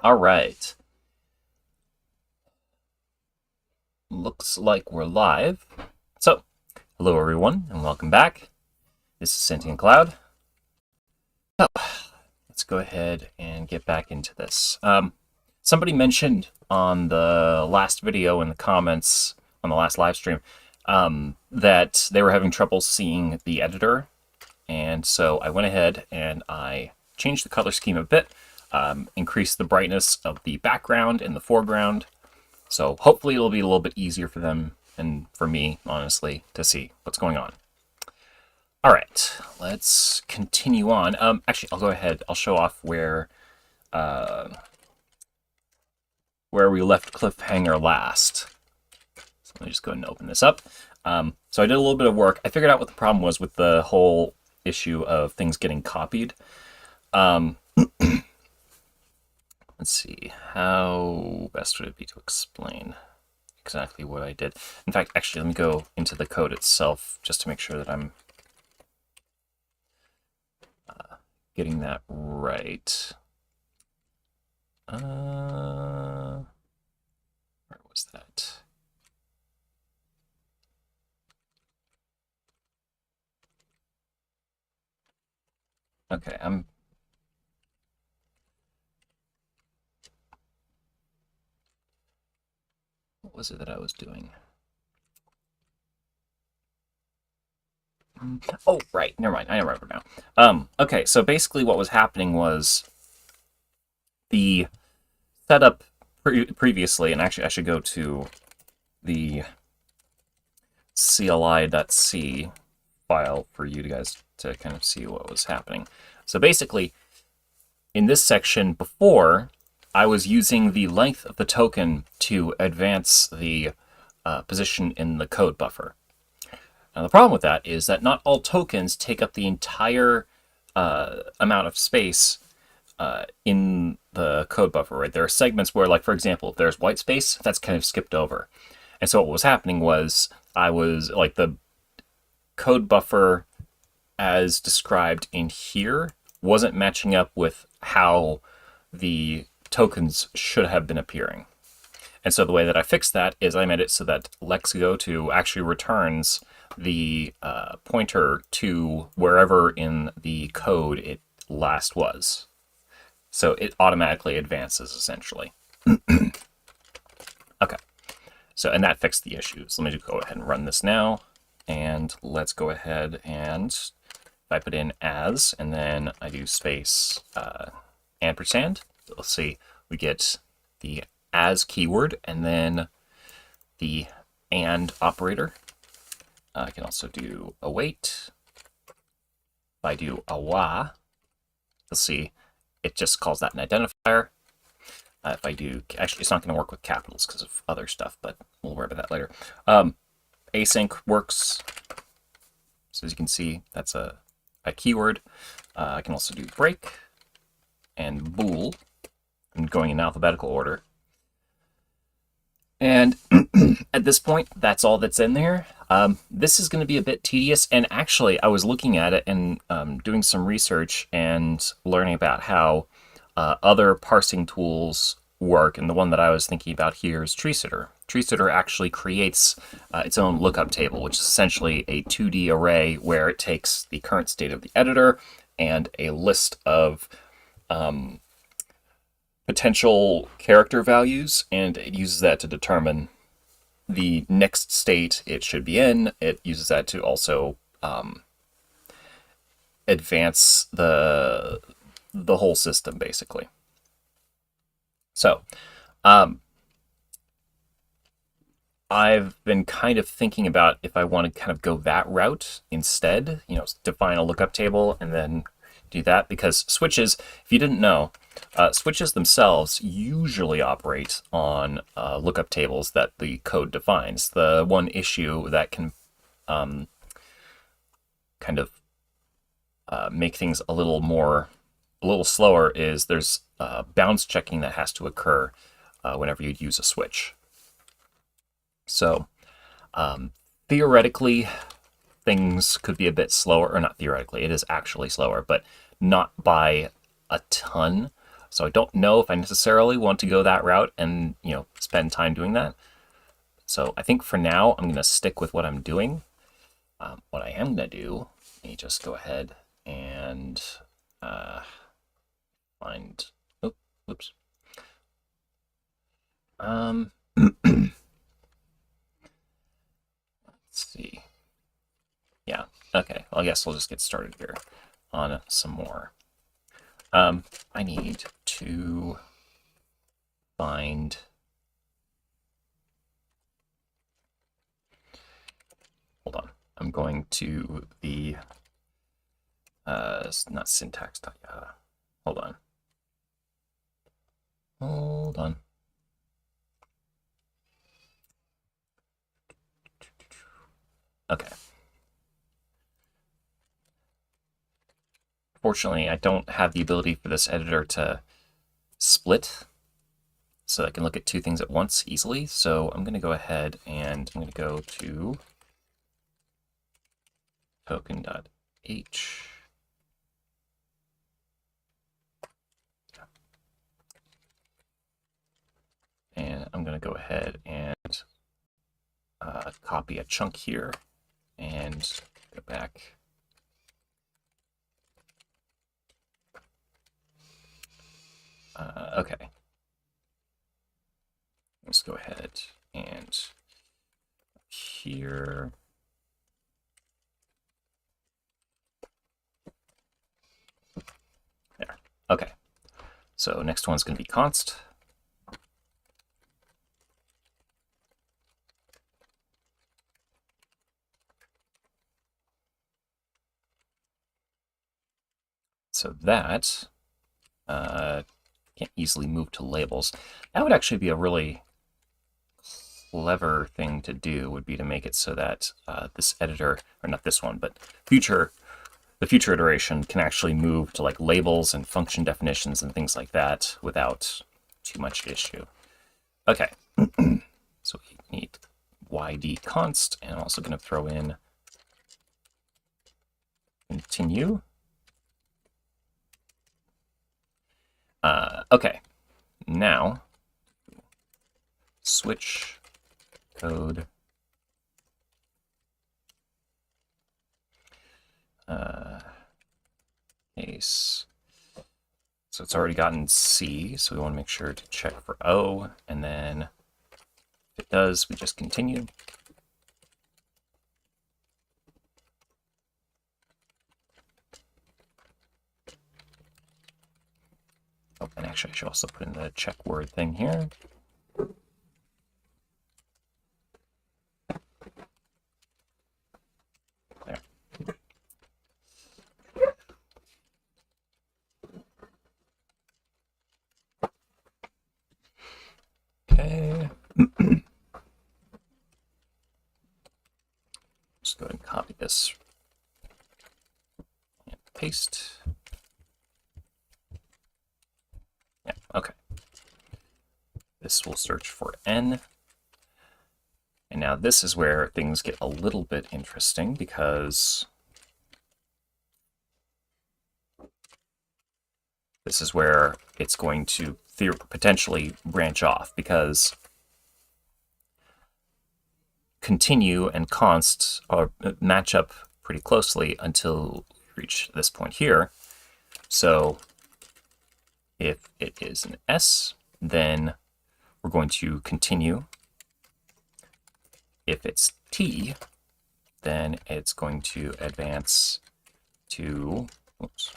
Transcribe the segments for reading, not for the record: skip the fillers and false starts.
All right. Looks like we're live. So, hello everyone, and welcome back. This is Sentient Cloud. So, let's go ahead and get back into this. Somebody mentioned on the last video in the comments on the last live stream that they were having trouble seeing the editor, and so I went ahead and I changed the color scheme a bit, increased the brightness of the background and the foreground. So hopefully it'll be a little bit easier for them and for me, honestly, to see what's going on. All right, let's continue on. Actually, I'll go ahead. I'll show off where we left cliffhanger last. So let me just go ahead and open this up. So I did a little bit of work. I figured out what the problem was with the whole issue of things getting copied. Let's see, how best would it be to explain exactly what I did? In fact, actually, let me go into the code itself just to make sure that I'm getting that right. Where was that? Okay, what was it that I was doing? Oh, right, never mind, I remember now. Okay, so basically what was happening was the setup previously, and actually I should go to the cli.c file for you guys to kind of see what was happening. So basically, in this section before, I was using the length of the token to advance the position in the code buffer. Now the problem with that is that not all tokens take up the entire amount of space in the code buffer, right? There are segments where, like, for example, if there's white space, that's kind of skipped over. And so what was happening was the code buffer as described in here wasn't matching up with how the tokens should have been appearing. And so the way that I fixed that is I made it so that goto actually returns the pointer to wherever in the code it last was. So it automatically advances, essentially. Okay. So, and that fixed the issues. Let me just go ahead and run this now. And let's go ahead and if I put in as, and then I do space ampersand, let's see, we get the as keyword, and then the and operator. I can also do await. If I do awa, let's see, it just calls that an identifier. If I do, actually, it's not going to work with capitals because of other stuff, but we'll worry about that later. Async works. So as you can see, that's a keyword. I can also do break and bool, and going in alphabetical order. And at this point, that's all that's in there. This is going to be a bit tedious, and actually, I was looking at it and doing some research and learning about how other parsing tools work, and the one that I was thinking about here is treesitter. Treesitter actually creates its own lookup table, which is essentially a 2D array where it takes the current state of the editor and a list of potential character values, and it uses that to determine the next state it should be in. It uses that to also advance the whole system, basically. So, I've been kind of thinking about if I want to kind of go that route instead, define a lookup table and then do that, because switches, if you didn't know, switches themselves usually operate on lookup tables that the code defines. The one issue that can kind of make things a little slower is there's bounds checking that has to occur whenever you'd use a switch. So theoretically, things could be a bit slower, or not theoretically, it is actually slower, but not by a ton. So I don't know if I necessarily want to go that route and, spend time doing that. So I think for now, I'm going to stick with what I'm doing. What I am going to do, let me just go ahead and find, oh, whoops. Let's see. Yeah, okay. Well, I guess we'll just get started here on some more. I need to find... Hold on. I'm going to the... not syntax.yada. Hold on. Hold on. Okay. Fortunately, I don't have the ability for this editor to split, so I can look at two things at once easily. So I'm going to go ahead and I'm going to go to token.h. And I'm going to go ahead and copy a chunk here and go back. Okay. Let's go ahead and here. There. Okay. So next one's going to be const. So that can't easily move to labels. That would actually be a really clever thing to do, would be to make it so that this editor, or not this one, but the future iteration can actually move to like labels and function definitions and things like that without too much issue. Okay, so we need yd const, and I'm also going to throw in continue. Okay, now switch code case. So it's already gotten C, so we want to make sure to check for O, and then if it does, we just continue. Oh, and actually I should also put in the check word thing here. There. Okay. Just go ahead and copy this and paste. Yeah, okay. This will search for N. And now this is where things get a little bit interesting, because this is where it's going to potentially branch off, because continue and const match up pretty closely until we reach this point here. So if it is an S, then we're going to continue. If it's T, then it's going to advance to, oops,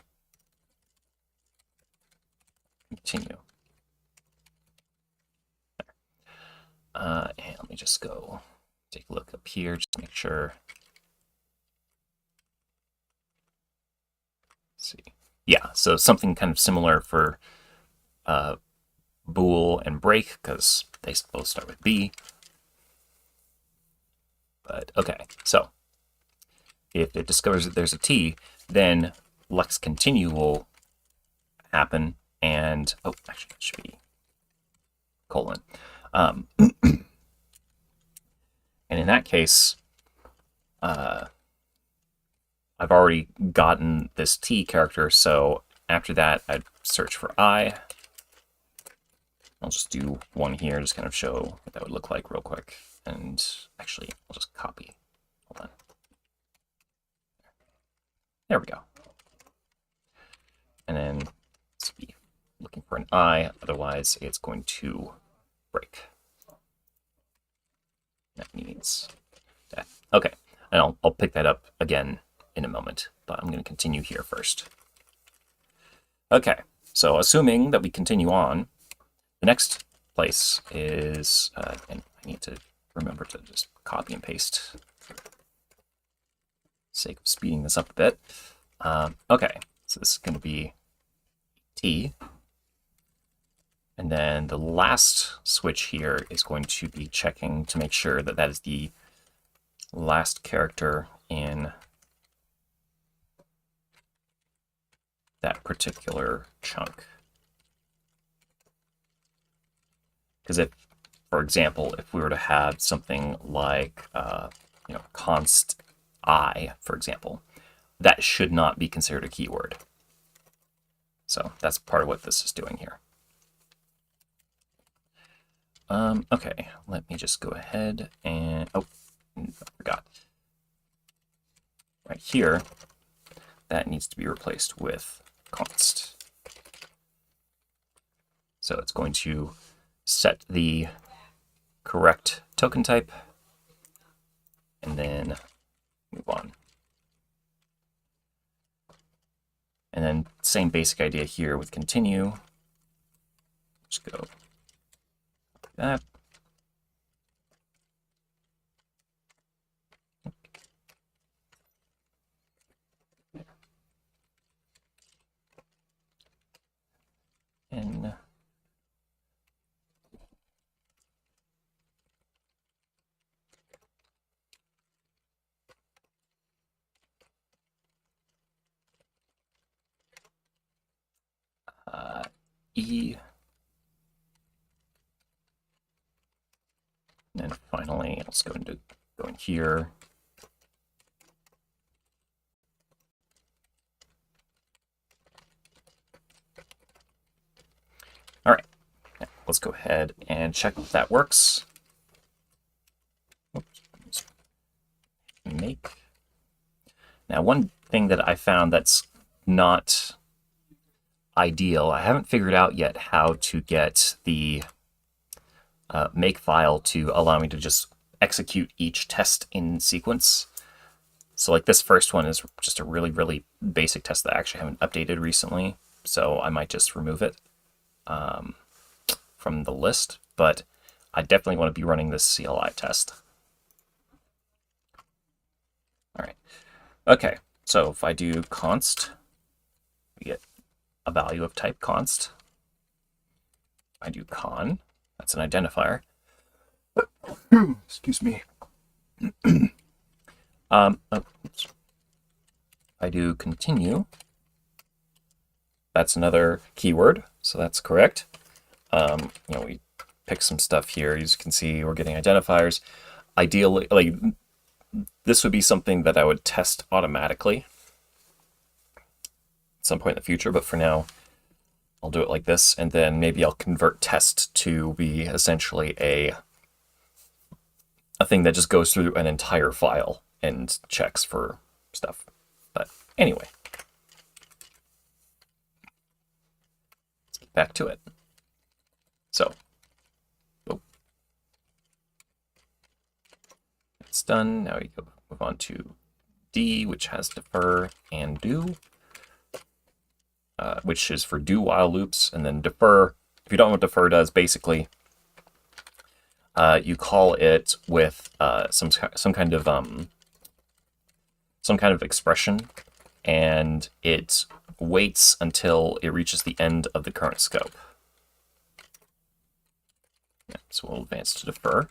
continue. And let me just go take a look up here just to make sure. Let's see. Yeah, so something kind of similar for bool and break, because they both start with B. But okay, so if it discovers that there's a T, then lex continue will happen, and oh, actually it should be colon. And in that case, I've already gotten this T character, so after that I'd search for I, I'll just do one here, just kind of show what that would look like real quick. And actually, I'll just copy. Hold on. There we go. And then let's be looking for an eye, otherwise it's going to break. That needs that. Okay, and I'll pick that up again in a moment, but I'm going to continue here first. Okay, so assuming that we continue on, the next place is, and I need to remember to just copy and paste for the sake of speeding this up a bit. Okay, so this is going to be T. And then the last switch here is going to be checking to make sure that that is the last character in that particular chunk. Because if, for example, if we were to have something like, const I, for example, that should not be considered a keyword. So that's part of what this is doing here. Okay, let me just go ahead and, I forgot. Right here, that needs to be replaced with const. So it's going to set the correct token type and then move on. And then same basic idea here with continue. Just go like that. And E. And then finally, let's go in here. All right, now, let's go ahead and check if that works. Oops. Make. Now, one thing that I found that's not ideal, I haven't figured out yet how to get the make file to allow me to just execute each test in sequence. So like this first one is just a really, really basic test that I actually haven't updated recently. So I might just remove it from the list, but I definitely want to be running this CLI test. All right. Okay, so if I do const, we get a value of type const. I do con, that's an identifier. Excuse me. Oops. I do continue. That's another keyword, so that's correct. We pick some stuff here. As you can see, we're getting identifiers. Ideally, like this would be something that I would test automatically at some point in the future, but for now, I'll do it like this, and then maybe I'll convert test to be essentially a thing that just goes through an entire file and checks for stuff. But anyway, let's get back to it. So, it's done. Now you go move on to D, which has defer and do, which is for do while loops, and then defer. If you don't know what defer does, basically, you call it with some kind of expression, and it waits until it reaches the end of the current scope. Yeah, so we'll advance to defer.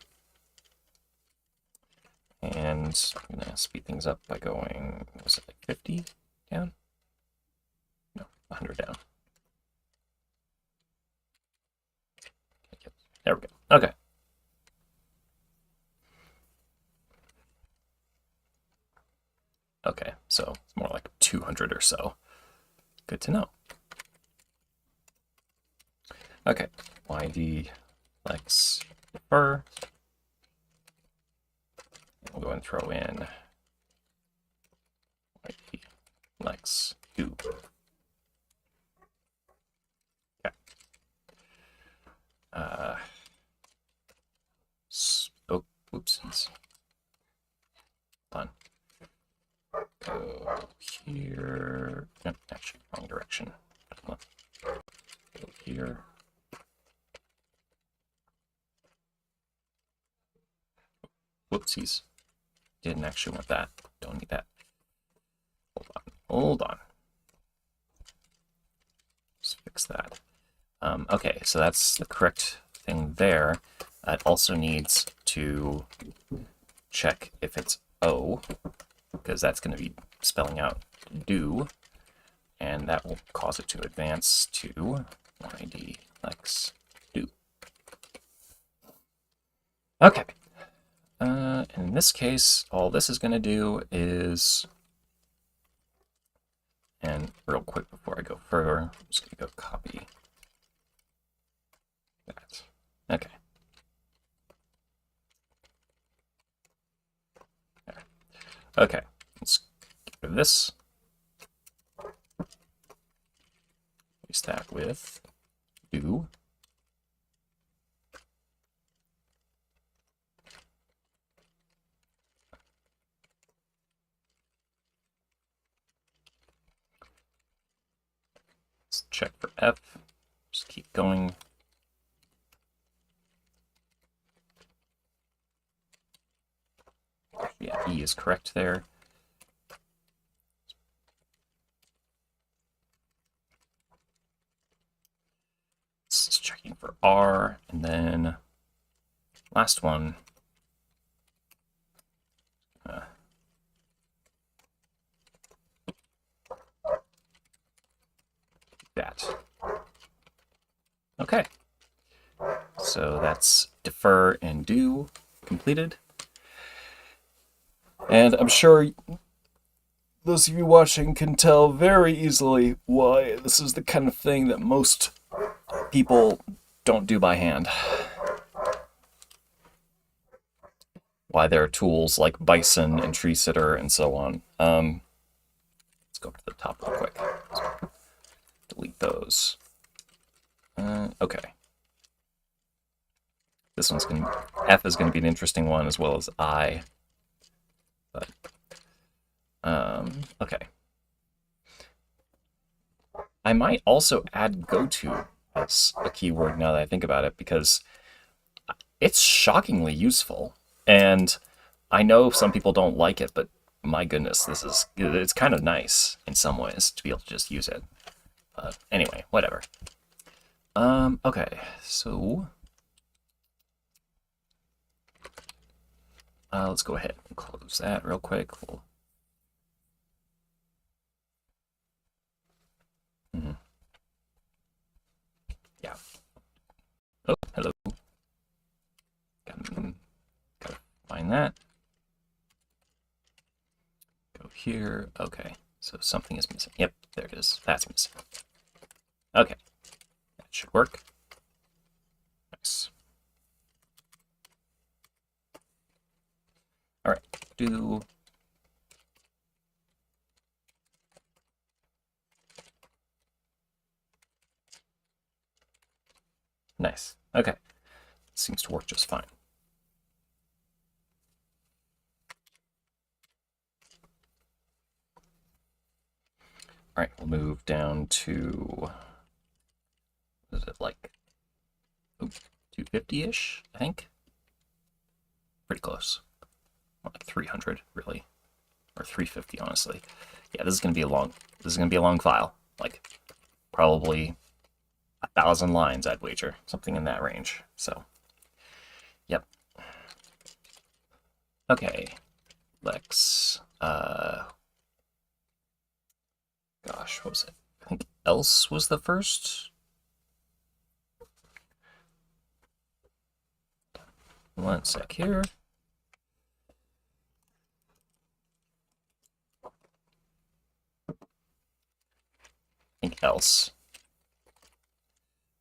And I'm going to speed things up by going, was it like 50 down? No, 100 down. There we go. Okay. Okay, so it's more like 200 or so. Good to know. Okay, yd lex defer. We'll go and throw in yd lex do. Okay. Oh, oopsies. Hold on. Go here. No, actually, wrong direction. Go here. Whoopsies. Didn't actually want that. Don't need that. Hold on. Hold on. Let's fix that. Okay, so that's the correct thing there. It also needs to check if it's O, because that's going to be spelling out do, and that will cause it to advance to yd lex do. Okay. In this case, all this is going to do is, and real quick before I go further, I'm just going to go copy that. Okay. There. Okay, let's get rid of this. Replace that with do. Let's check for F. Just keep going. Yeah, E is correct there. This is checking for R, and then last one. That. Okay. So that's defer and do completed. And I'm sure those of you watching can tell very easily why this is the kind of thing that most people don't do by hand. Why there are tools like Bison and Tree Sitter and so on. Let's go to the top real quick. Delete those. Okay. This one's going to, F is going to be an interesting one as well as I. But, okay. I might also add goto as a keyword now that I think about it, because it's shockingly useful. And I know some people don't like it, but my goodness, it's kind of nice in some ways to be able to just use it. But anyway, whatever. Okay, so let's go ahead and close that real quick. Yeah. Oh, hello. Gotta find that. Go here. Okay, so something is missing. Yep, there it is. That's missing. Okay, that should work. Nice. All right, do. Nice. Okay, seems to work just fine. All right, we'll move down to, is it like 250-ish, I think? Pretty close. More like 300, really. Or 350, honestly. Yeah, this is gonna be a long file. Like, probably 1,000 lines, I'd wager. Something in that range. So, yep. Okay. Lex, gosh, what was it? I think else was the first. One sec here. I think else.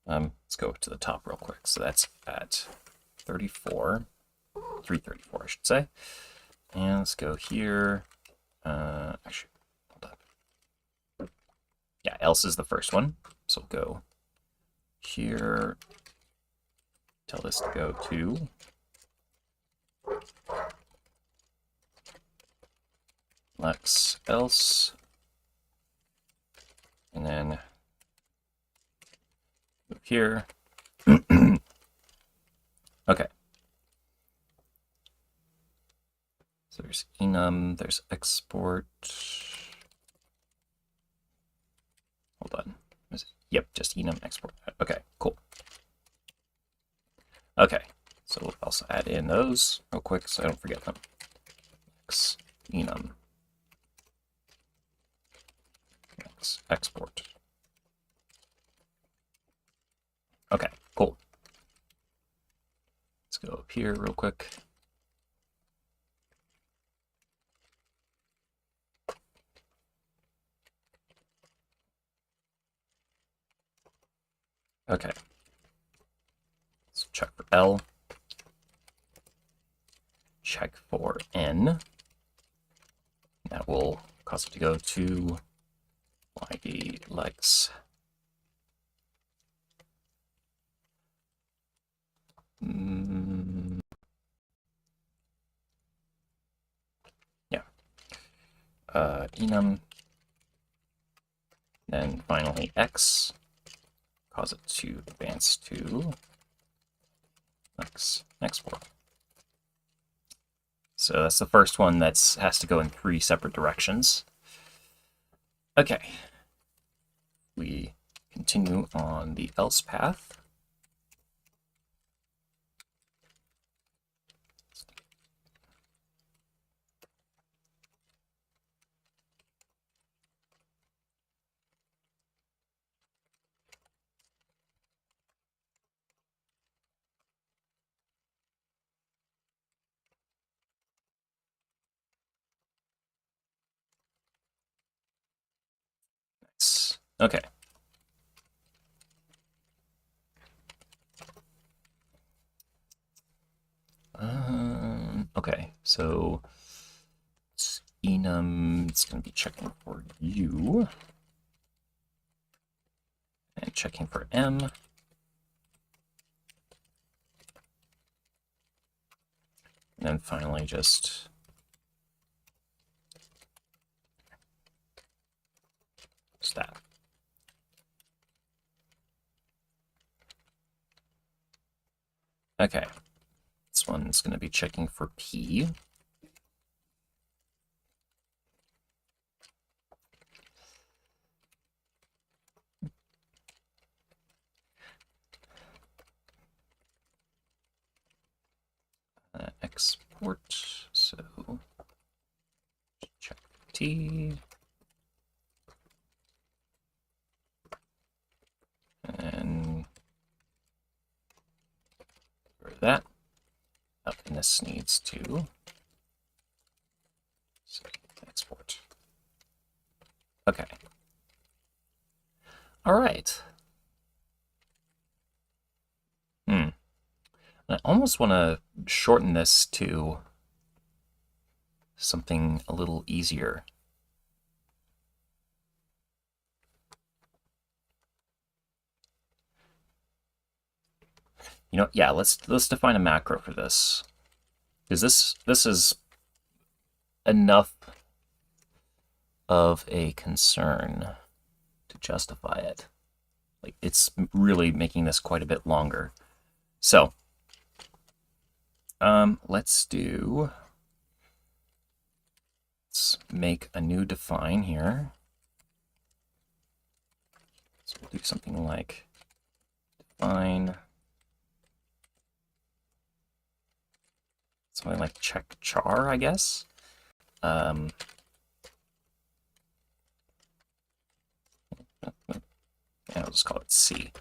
Let's let's go to the top real quick. So that's at 34, 334, I should say. And let's go here. Actually, hold on. Yeah, else is the first one. So we'll go here. Tell this to go to lex else. And then move here. Okay. So there's enum, there's export. Hold on. Is it? Yep, just enum export. Okay, cool. Okay, so we'll also add in those real quick so I don't forget them. Enum. Export. Okay, cool. Let's go up here real quick. Okay. Let's check for L. Check for N. That will cause it to go to yd lex. Yeah. Enum. Then finally X. Cause it to advance to lex export. So that's the first one that has to go in 3 separate directions. Okay. We continue on the else path. Nice. Okay. Okay, so it's enum, it's going to be checking for U. And checking for M. And then finally just that. Okay, this one's going to be checking for P. Export, so check T. And for that. Oh, and this needs to export. Okay. All right. I almost want to shorten this to something a little easier. You know, yeah, let's define a macro for this. Because this is enough of a concern to justify it. Like, it's really making this quite a bit longer. So, let's make a new define here. So we'll do something like define, something like check char, I guess. And I'll just call it C.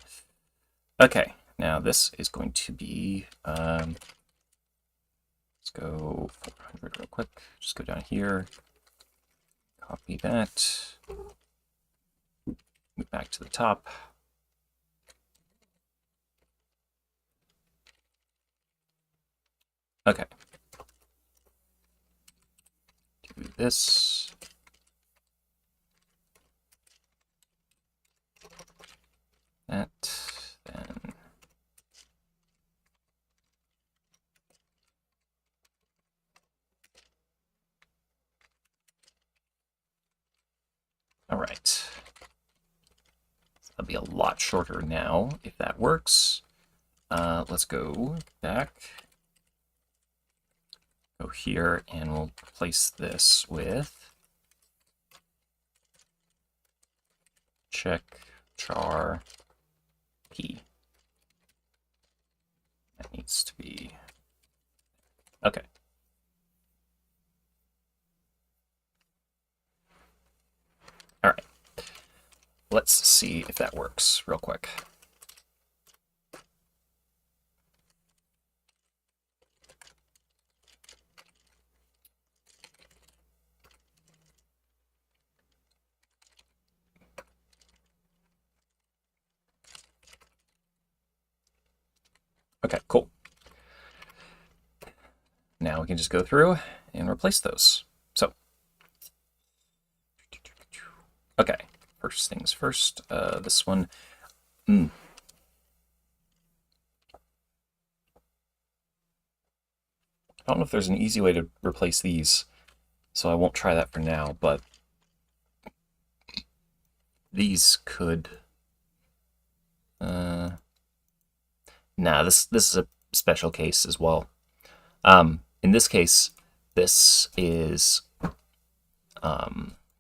Okay, now this is going to be, let's go 400 real quick. Just go down here, copy that, move back to the top. Okay. Do this. That. Then. All right. That'll be a lot shorter now, if that works. Let's go back. Go here, and we'll replace this with check char p. That needs to be... Okay. All right. Let's see if that works real quick. Okay, cool. Now we can just go through and replace those. So, okay, first things first, this one. I don't know if there's an easy way to replace these, so I won't try that for now, but these could... Nah, this is a special case as well. In this case, this is...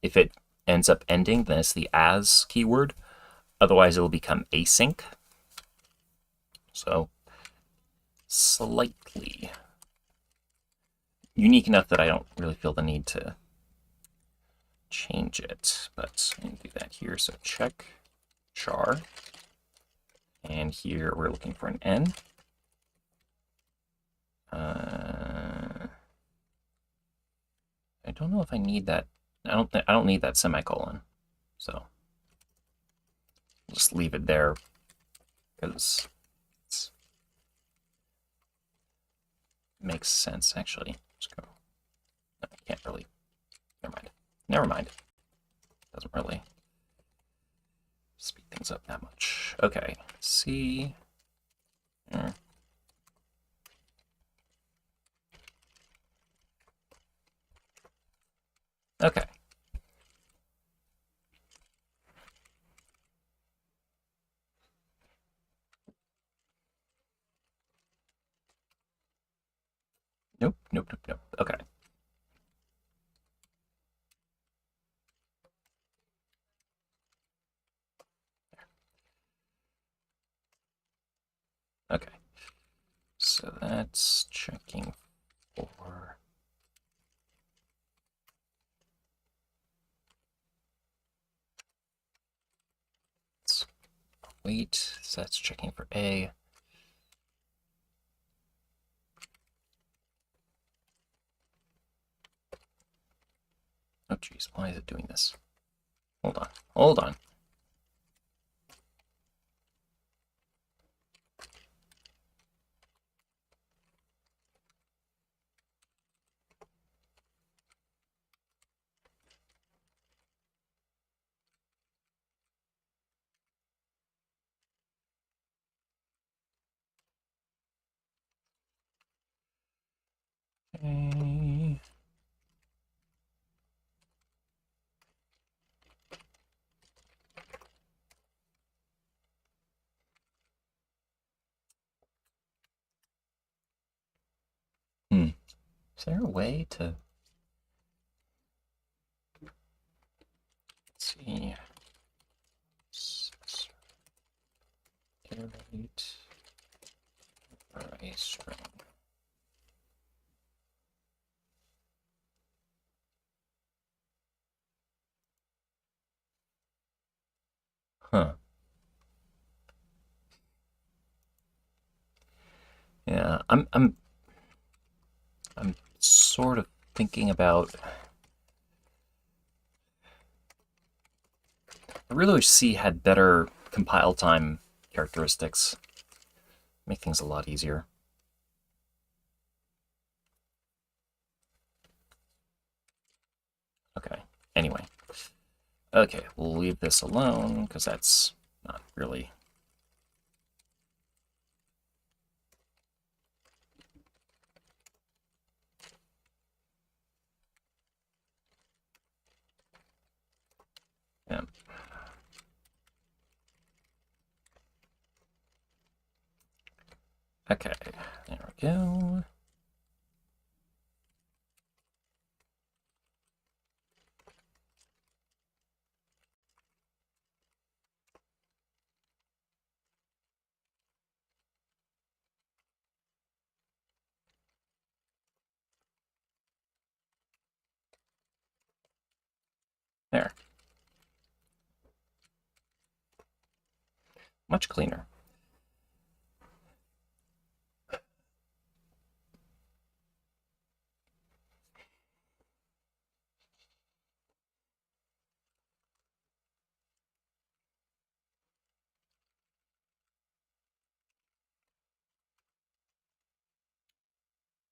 if it ends up ending, then it's the as keyword. Otherwise, it'll become async. So, slightly unique enough that I don't really feel the need to change it. But I'm going to do that here. So check char. And here we're looking for an n. I don't know if I need that. I don't need that semicolon. So just leave it there because it makes sense actually. Let's go. No, I can't really. Never mind. Never mind. Doesn't really speed things up that much. Okay. C. Okay. Nope, nope, nope, nope. Okay. Okay. So that's checking for... Wait, so that's checking for A. Oh, geez, why is it doing this? Hold on, hold on. Okay. Is there a way to... Let's see. Iterate for a string. Huh. Yeah, I'm sort of thinking about... I really wish C had better compile time characteristics. Make things a lot easier. Okay, anyway. Okay, we'll leave this alone, because that's not really... Yeah. Okay, there we go. There. Much cleaner.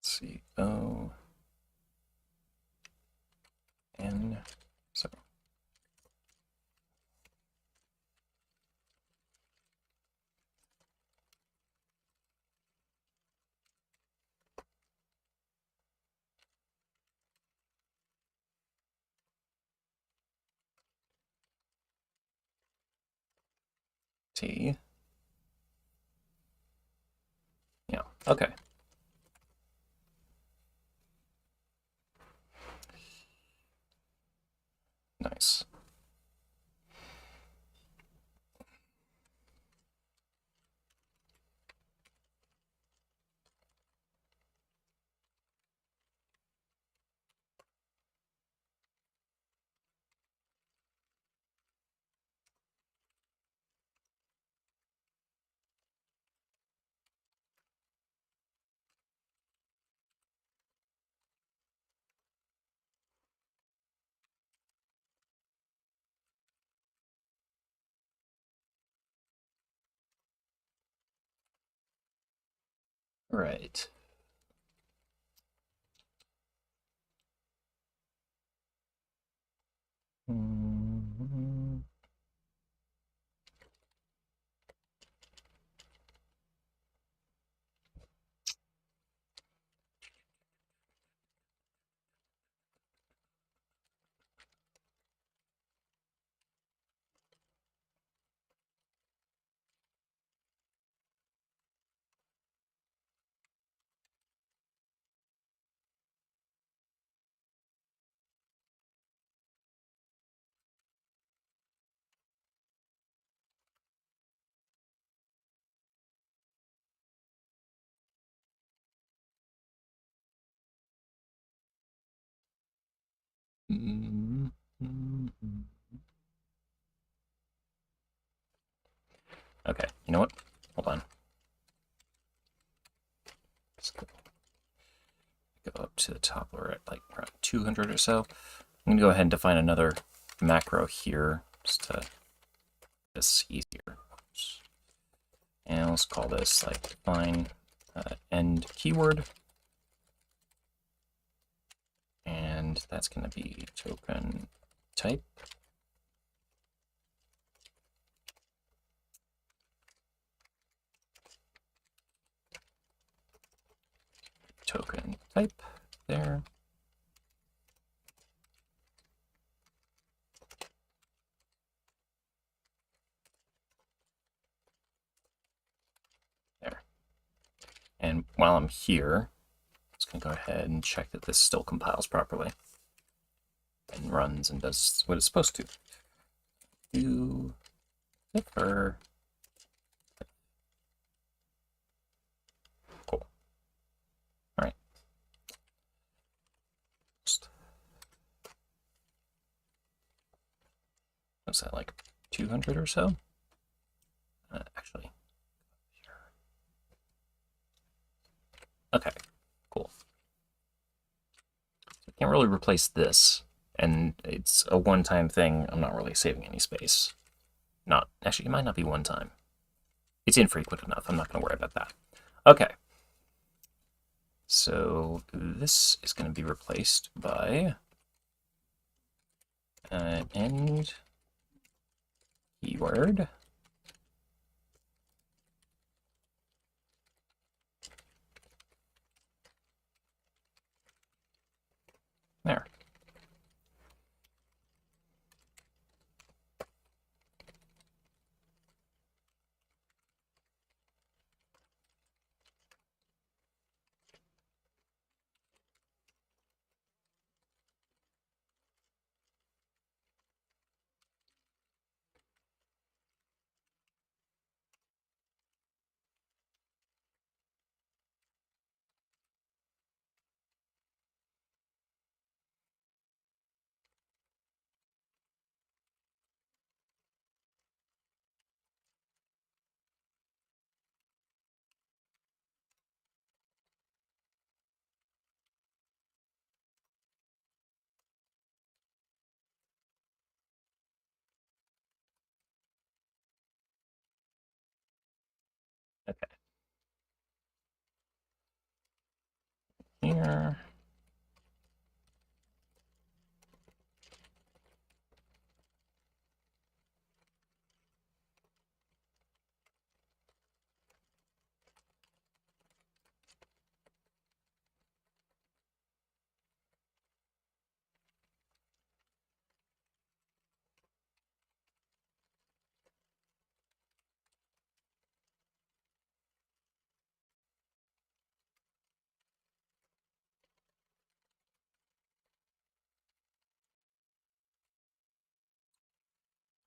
Let's see, O, N, so. T. Yeah, okay. Nice. Right. Okay, you know what? Hold on. Let's go up to the top. We're at like around 200 or so. I'm going to go ahead and define another macro here just to make this easier. And let's call this like define end keyword. And that's going to be token type. Token type there. There. And while I'm here, I'm just going to go ahead and check that this still compiles properly and runs and does what it's supposed to. Do differ. Cool. All right. Was that like 200 or so? Actually. Okay, cool. I can't really replace this, and it's a one-time thing. I'm not really saving any space. Not, actually, it might not be one time. It's infrequent enough. I'm not going to worry about that. Okay. So this is going to be replaced by End keyword. There. Okay. Here.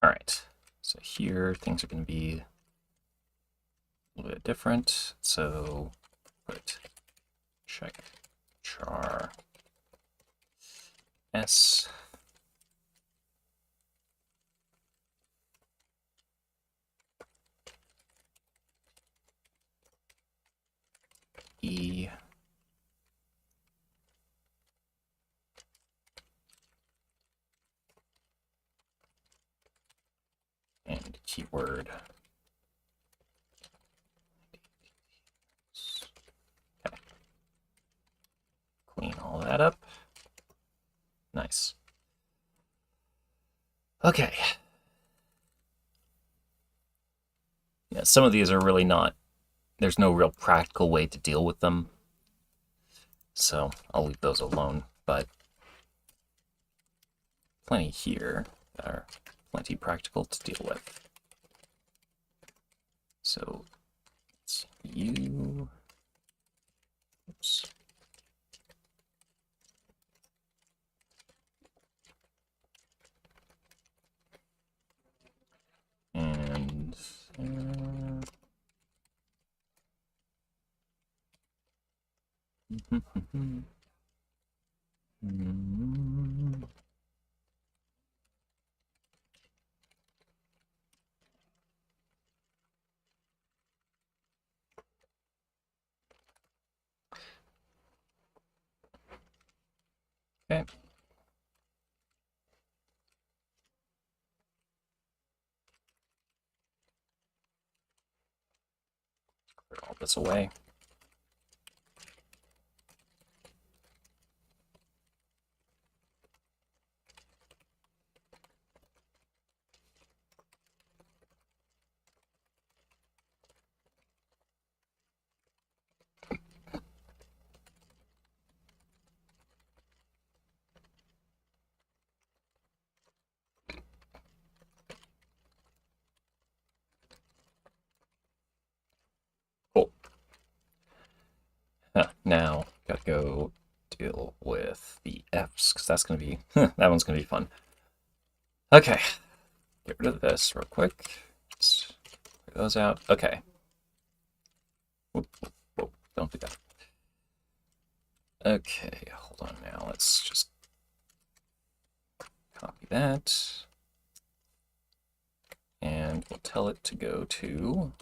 All right. So here things are going to be a little bit different. So put check char s e and keyword. Okay. Clean all that up. Nice. Okay. Yeah, some of these are really not, there's no real practical way to deal with them. So I'll leave those alone, but plenty here that are plenty practical to deal with. So it's you. Oops. And okay. Clear all this away. Cool. Now, gotta go deal with the F's, because that's going to be, that one's going to be fun. Okay, get rid of this real quick. Let's clear those out. Okay. Whoop, whoop, whoop. Don't do that. Okay, hold on now. Let's just copy that. And we'll tell it to go to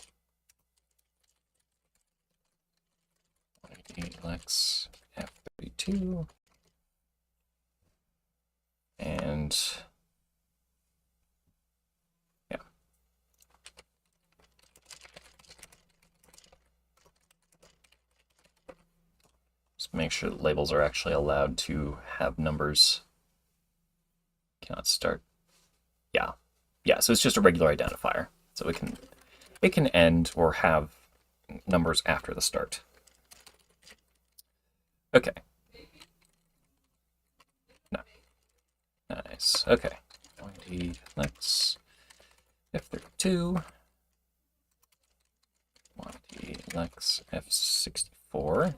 lex f32. And yeah. Just make sure that labels are actually allowed to have numbers cannot start. Yeah. Yeah, so it's just a regular identifier. So it can end or have numbers after the start. Okay. No. Nice. Okay. YD lex F32. YD lex F64.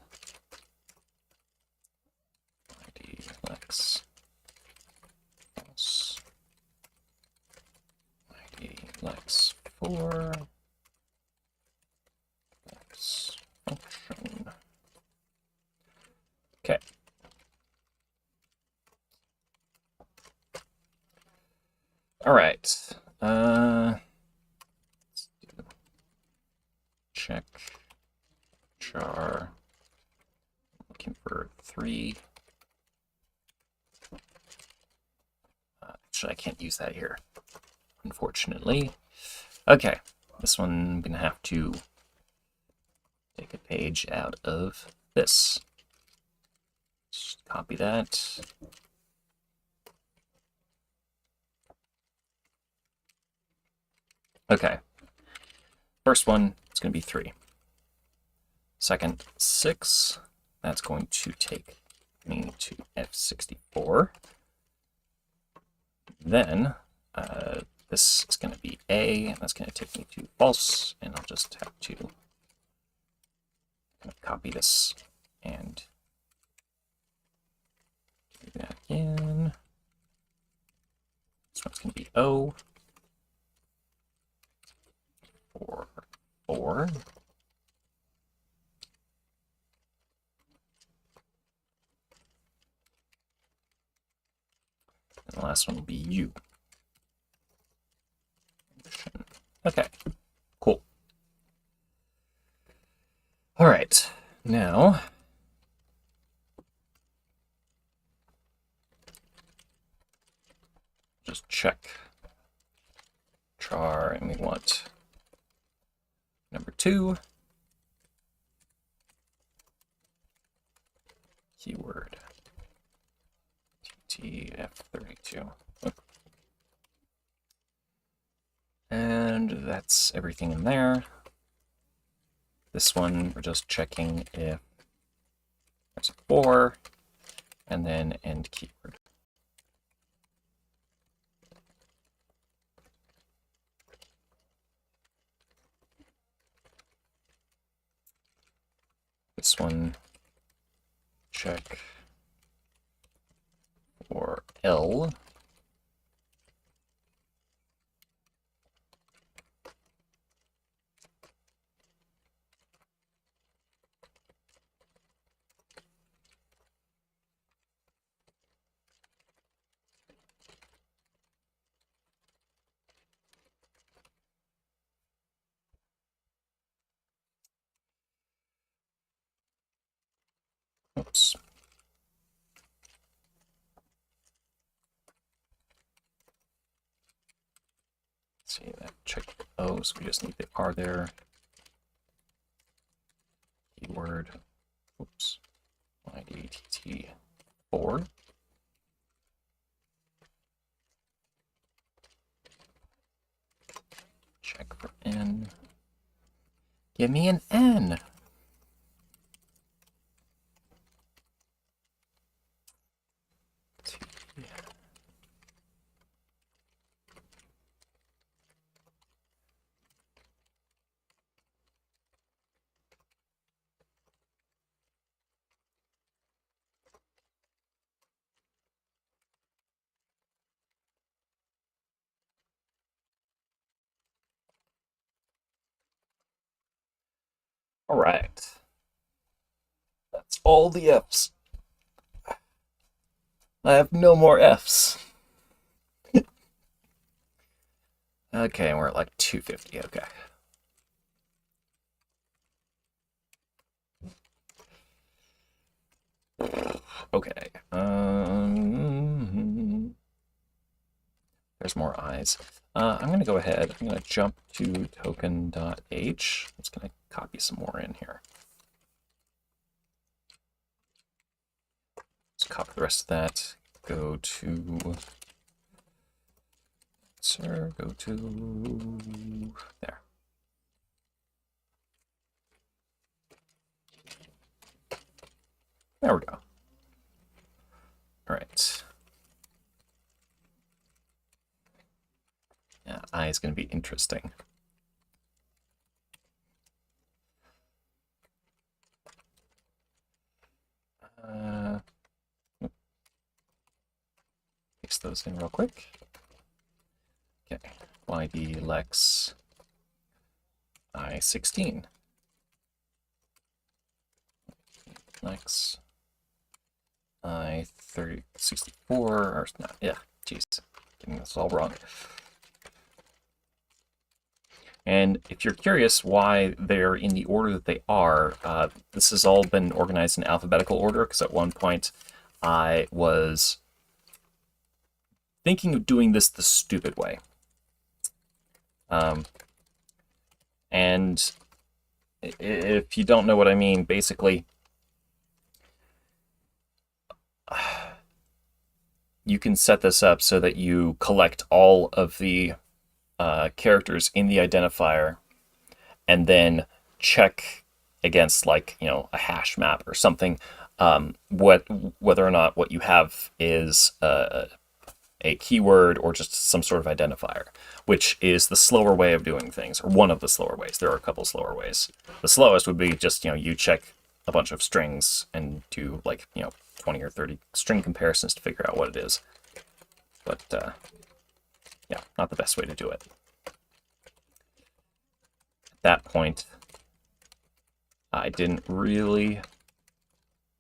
YD lex false. YD lex 4. Lex function. Okay. All right. Let's do check char. Looking for 3. Actually, I can't use that here, unfortunately. Okay, this one I'm gonna have to take a page out of this. Just copy that. Okay. First one is going to be 3. Second, 6. That's going to take me to F64. Then this is going to be A, and that's going to take me to false, and I'll just have to copy this and do that again. This one's going to be O. 4, 4. And the last one will be U. Okay, cool. All right, now just check char, and we want number 2, keyword TTF32. And that's everything in there. This one, we're just checking if there's a 4, and then end keyword. This one, check for L. Oops. Let's see that check O, so we just need the R there. Keyword. Oops. YDTT4. Check for N. Give me an N. All right. That's all the F's. I have no more F's. Okay, we're at like 250. Okay. Okay. There's more I's. I'm going to go ahead. I'm going to jump to token.h. I'm just going to copy some more in here. Let's copy the rest of that. Go to lexer, go to there. There we go. All right. Yeah, I is going to be interesting. Fix those in real quick. Okay, yd lex I16. Lex I64, or not, yeah, jeez, getting this all wrong. And if you're curious why they're in the order that they are, this has all been organized in alphabetical order, because at one point I was thinking of doing this the stupid way. And if you don't know what I mean, basically, you can set this up so that you collect all of the characters in the identifier and then check against, like, you know, a hash map or something, whether or not what you have is a keyword or just some sort of identifier, which is the slower way of doing things, or one of the slower ways. There are a couple slower ways. The slowest would be just, you know, you check a bunch of strings and do, like, you know, 20 or 30 string comparisons to figure out what it is. But yeah, not the best way to do it. At that point, I didn't really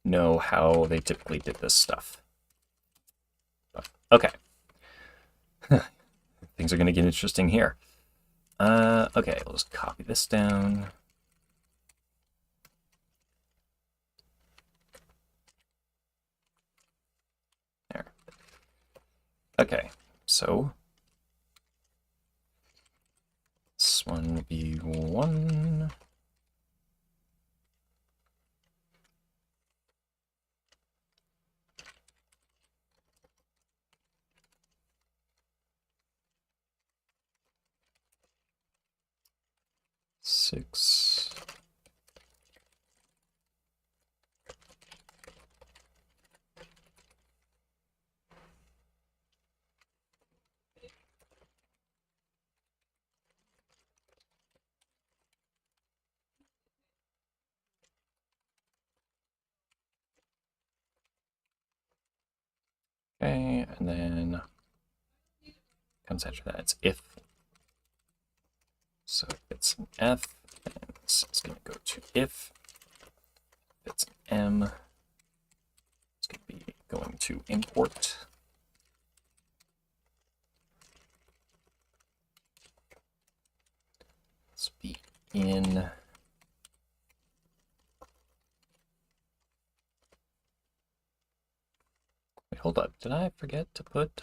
know how they typically did this stuff. But, okay. Things are going to get interesting here. Okay, we'll just copy this down. There. Okay, so this one will be 1. Six. Okay, and then comes after that, it's if. So if it's an F, then it's going to go to if. If it's an M, it's going to be going to import. Let's be in. Wait, hold up. Did I forget to put?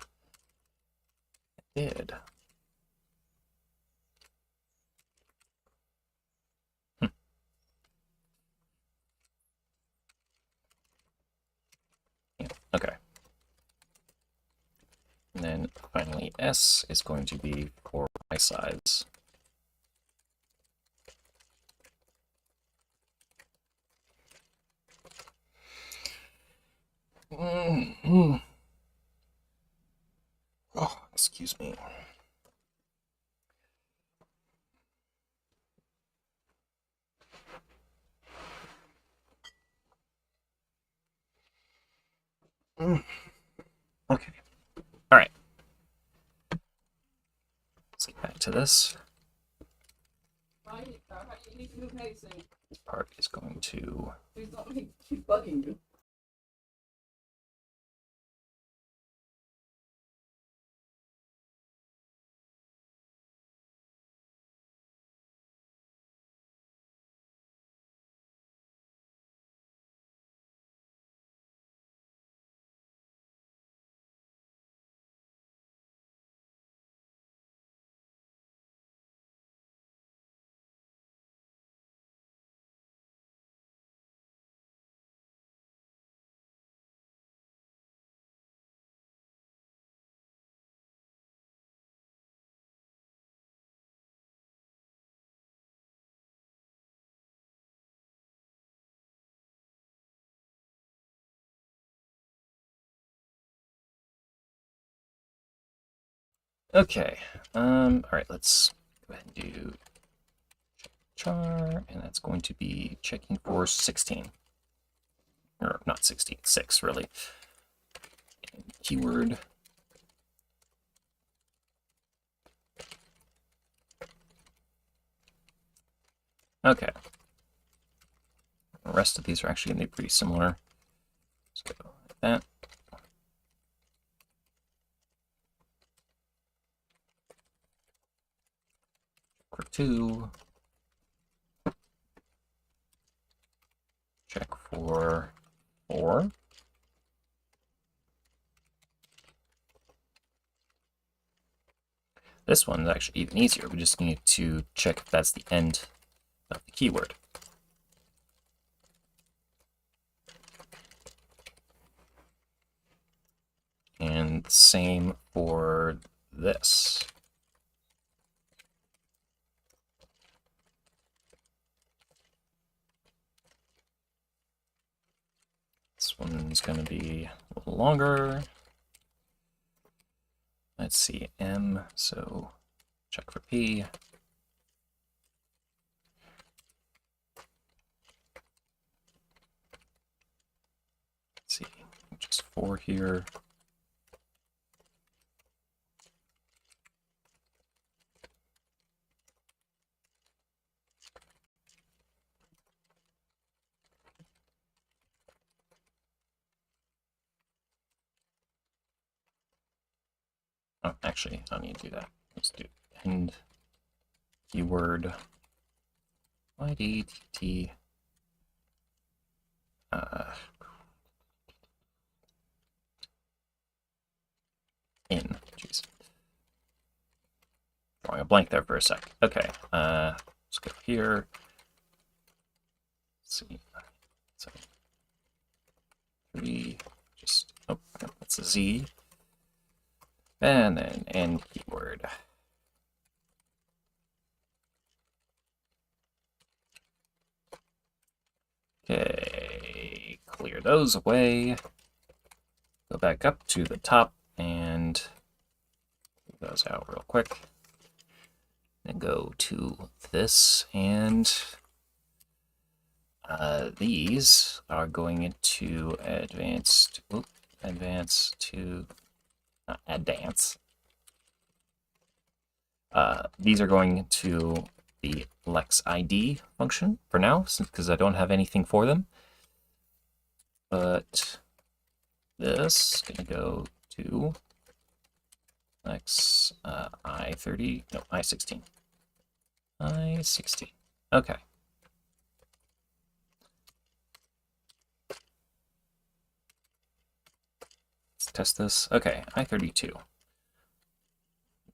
I did. Yeah, okay. And then finally, S is going to be for my size. Oh, excuse me. Okay. All right. Let's get back to this. This part is going to. He's not keep bugging you. Okay. All right, let's go ahead and do char, and that's going to be checking for 16. Or not 16, 6, really. And keyword. Okay. The rest of these are actually going to be pretty similar. Let's go like that. For 2. Check for 4. This one's actually even easier. We just need to check if that's the end of the keyword. And same for this. This one's going to be a little longer. Let's see, M, so check for P. Let's see, just 4 here. Oh, actually, I don't need to do that. Let's do end keyword YDTT. In. Jeez. Drawing a blank there for a sec. Okay, let's go here. Let's see. So 3, just, oh, no, that's a Z. And then end keyword. Okay, clear those away. Go back up to the top and clear those out real quick. Then go to this, and these are going into advanced. Advance to advance. These are going to the lexid function for now, because I don't have anything for them. But this is going to go to lex I30, no, I16. I16. Okay. Let's test this. Okay, I32.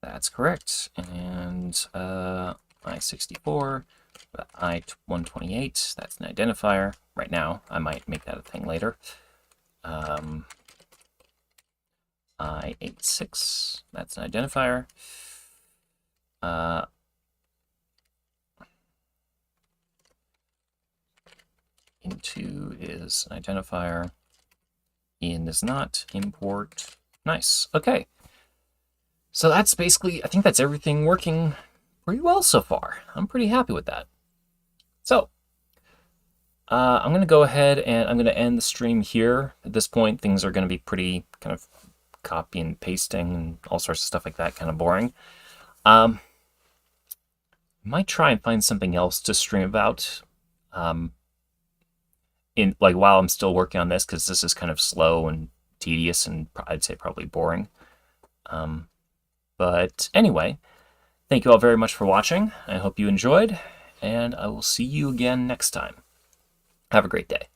That's correct. And I64, I128, that's an identifier. Right now, I might make that a thing later. I86, that's an identifier. Into is an identifier. In is not. Import. Nice. Okay. So that's basically, I think that's everything working pretty well so far. I'm pretty happy with that. So, I'm going to go ahead and I'm going to end the stream here. At this point, things are going to be pretty kind of copy and pasting and all sorts of stuff like that, kind of boring. Might try and find something else to stream about in like while I'm still working on this, because this is kind of slow and tedious and I'd say probably boring. But anyway, thank you all very much for watching. I hope you enjoyed, and I will see you again next time. Have a great day.